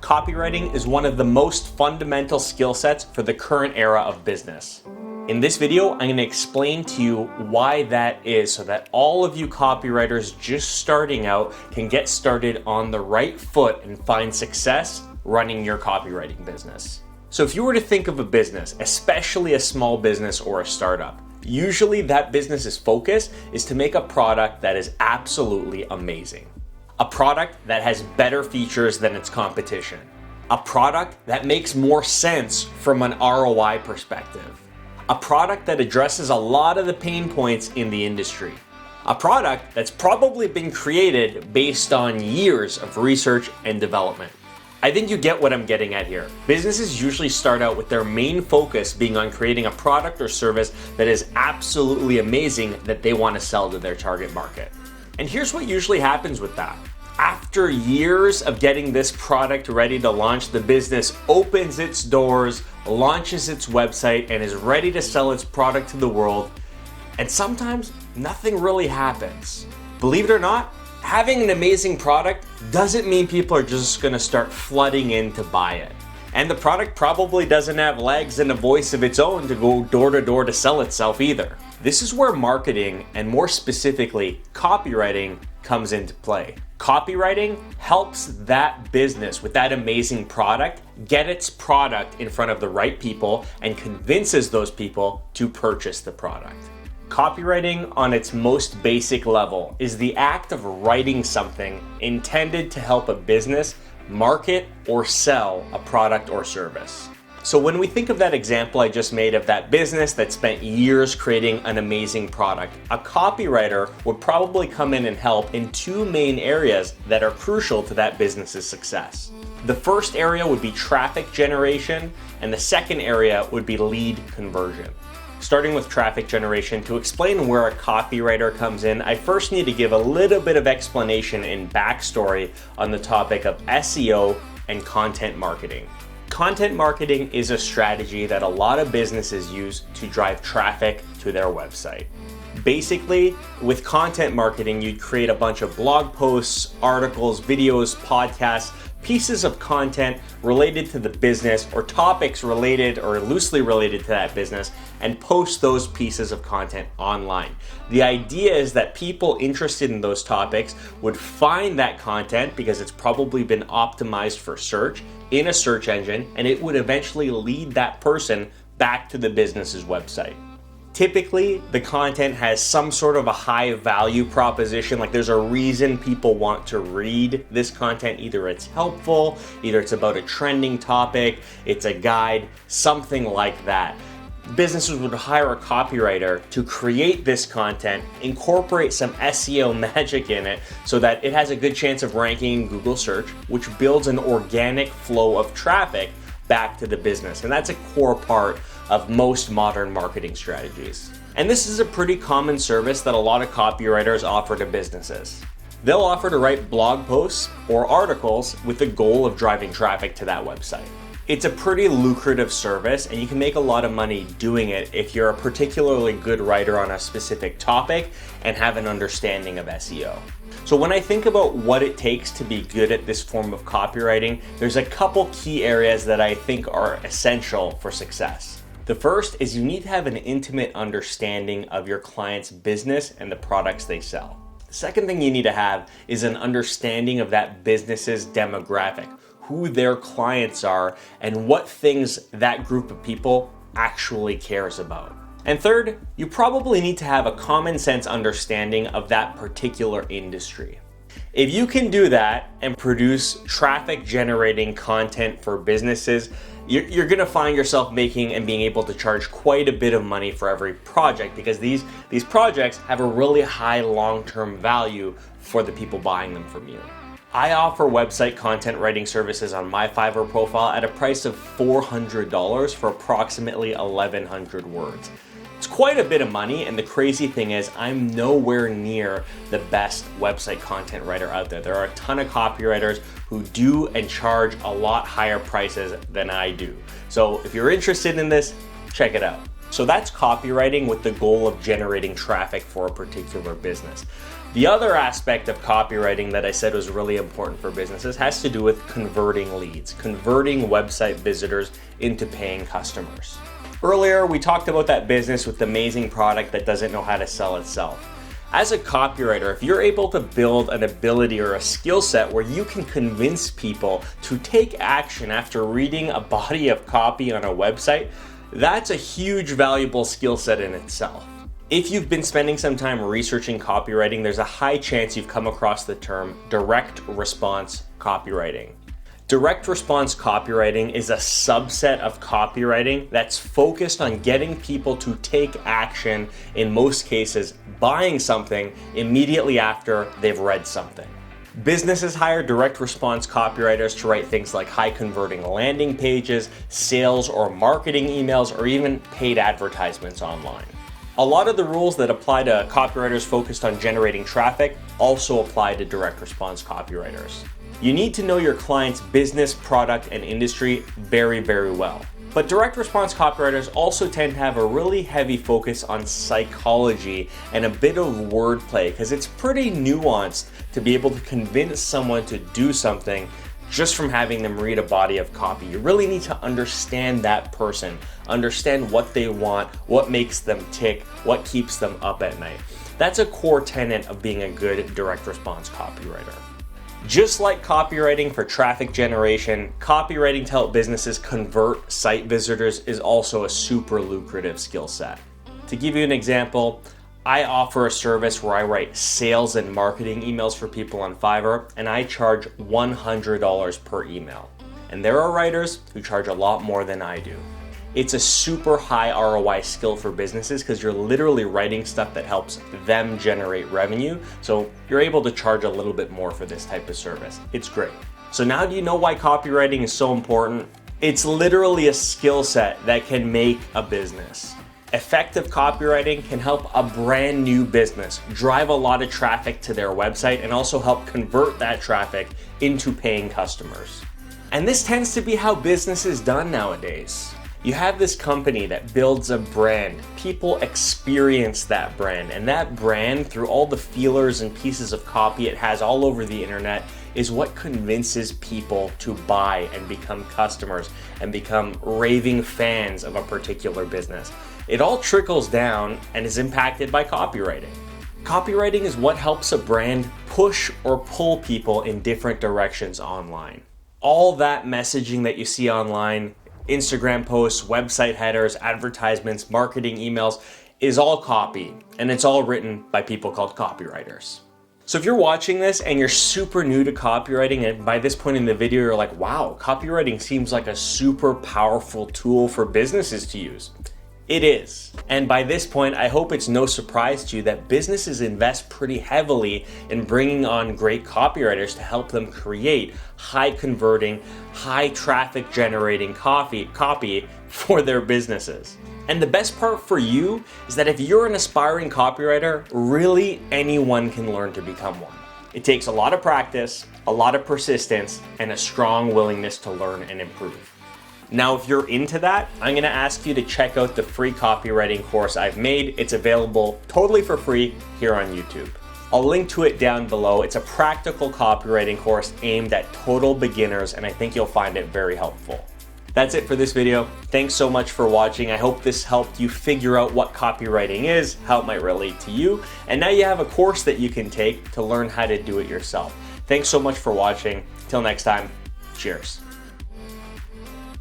Copywriting is one of the most fundamental skill sets for the current era of business. In this video, I'm going to explain to you why that is so that all of you copywriters just starting out can get started on the right foot and find success running your copywriting business. So if you were to think of a business, especially a small business or a startup, usually that business's focus is to make a product that is absolutely amazing. A product that has better features than its competition. A product that makes more sense from an ROI perspective. A product that addresses a lot of the pain points in the industry. A product that's probably been created based on years of research and development. I think you get what I'm getting at here. Businesses usually start out with their main focus being on creating a product or service that is absolutely amazing that they want to sell to their target market. And here's what usually happens with that. After years of getting this product ready to launch, the business opens its doors, launches its website, and is ready to sell its product to the world. And sometimes nothing really happens. Believe it or not, having an amazing product doesn't mean people are just going to start flooding in to buy it. And the product probably doesn't have legs and a voice of its own to go door to door to sell itself either. This is where marketing, and more specifically, copywriting, comes into play. Copywriting helps that business with that amazing product get its product in front of the right people and convinces those people to purchase the product. Copywriting, on its most basic level, is the act of writing something intended to help a business market or sell a product or service. So when we think of that example I just made of that business that spent years creating an amazing product, a copywriter would probably come in and help in two main areas that are crucial to that business's success. The first area would be traffic generation, and the second area would be lead conversion. Starting with traffic generation, to explain where a copywriter comes in, I first need to give a little bit of explanation and backstory on the topic of SEO and content marketing. Content marketing is a strategy that a lot of businesses use to drive traffic to their website. Basically, with content marketing, you'd create a bunch of blog posts, articles, videos, podcasts, pieces of content related to the business or topics related or loosely related to that business and post those pieces of content online. The idea is that people interested in those topics would find that content because it's probably been optimized for search in a search engine, and it would eventually lead that person back to the business's website. Typically, the content has some sort of a high value proposition, like there's a reason people want to read this content. Either it's helpful, either it's about a trending topic, it's a guide, something like that. Businesses would hire a copywriter to create this content, incorporate some SEO magic in it so that it has a good chance of ranking in Google search, which builds an organic flow of traffic back to the business. And that's a core part of most modern marketing strategies. And this is a pretty common service that a lot of copywriters offer to businesses. They'll offer to write blog posts or articles with the goal of driving traffic to that website. It's a pretty lucrative service, and you can make a lot of money doing it if you're a particularly good writer on a specific topic and have an understanding of SEO. So when I think about what it takes to be good at this form of copywriting, there's a couple key areas that I think are essential for success. The first is you need to have an intimate understanding of your client's business and the products they sell. The second thing you need to have is an understanding of that business's demographic, who their clients are, and what things that group of people actually cares about. And third, you probably need to have a common sense understanding of that particular industry. If you can do that and produce traffic generating content for businesses, you're gonna find yourself making and being able to charge quite a bit of money for every project, because these projects have a really high long-term value for the people buying them from you. I offer website content writing services on my Fiverr profile at a price of $400 for approximately 1,100 words. It's quite a bit of money, and the crazy thing is I'm nowhere near the best website content writer out there. There are a ton of copywriters who do and charge a lot higher prices than I do. So if you're interested in this, check it out. So that's copywriting with the goal of generating traffic for a particular business. The other aspect of copywriting that I said was really important for businesses has to do with converting leads, converting website visitors into paying customers. Earlier, we talked about that business with the amazing product that doesn't know how to sell itself. As a copywriter, if you're able to build an ability or a skill set where you can convince people to take action after reading a body of copy on a website, that's a huge valuable skill set in itself. If you've been spending some time researching copywriting, there's a high chance you've come across the term direct response copywriting. Direct response copywriting is a subset of copywriting that's focused on getting people to take action, in most cases, buying something immediately after they've read something. Businesses hire direct response copywriters to write things like high converting landing pages, sales or marketing emails, or even paid advertisements online. A lot of the rules that apply to copywriters focused on generating traffic also apply to direct response copywriters. You need to know your client's business, product, and industry very, very well. But direct response copywriters also tend to have a really heavy focus on psychology and a bit of wordplay, because it's pretty nuanced to be able to convince someone to do something just from having them read a body of copy. You really need to understand that person, understand what they want, what makes them tick, what keeps them up at night. That's a core tenet of being a good direct response copywriter. Just like copywriting for traffic generation, copywriting to help businesses convert site visitors is also a super lucrative skill set. To give you an example, I offer a service where I write sales and marketing emails for people on Fiverr, and I charge $100 per email. And there are writers who charge a lot more than I do. It's a super high ROI skill for businesses because you're literally writing stuff that helps them generate revenue. So you're able to charge a little bit more for this type of service. It's great. So now do you know why copywriting is so important? It's literally a skill set that can make a business. Effective copywriting can help a brand new business drive a lot of traffic to their website and also help convert that traffic into paying customers. And this tends to be how business is done nowadays. You have this company that builds a brand, people experience that brand, and that brand, through all the feelers and pieces of copy it has all over the internet, is what convinces people to buy and become customers and become raving fans of a particular business. It all trickles down and is impacted by copywriting. Copywriting is what helps a brand push or pull people in different directions online. All that messaging that you see online, Instagram posts, website headers, advertisements, marketing emails, is all copy, and it's all written by people called copywriters. So if you're watching this and you're super new to copywriting, and by this point in the video you're like, wow, copywriting seems like a super powerful tool for businesses to use. It is. And by this point, I hope it's no surprise to you that businesses invest pretty heavily in bringing on great copywriters to help them create high converting, high traffic generating copy for their businesses. And the best part for you is that if you're an aspiring copywriter, really anyone can learn to become one. It takes a lot of practice, a lot of persistence, and a strong willingness to learn and improve. Now, if you're into that, I'm gonna ask you to check out the free copywriting course I've made. It's available totally for free here on YouTube. I'll link to it down below. It's a practical copywriting course aimed at total beginners, and I think you'll find it very helpful. That's it for this video. Thanks so much for watching. I hope this helped you figure out what copywriting is, how it might relate to you, and now you have a course that you can take to learn how to do it yourself. Thanks so much for watching. Till next time, cheers.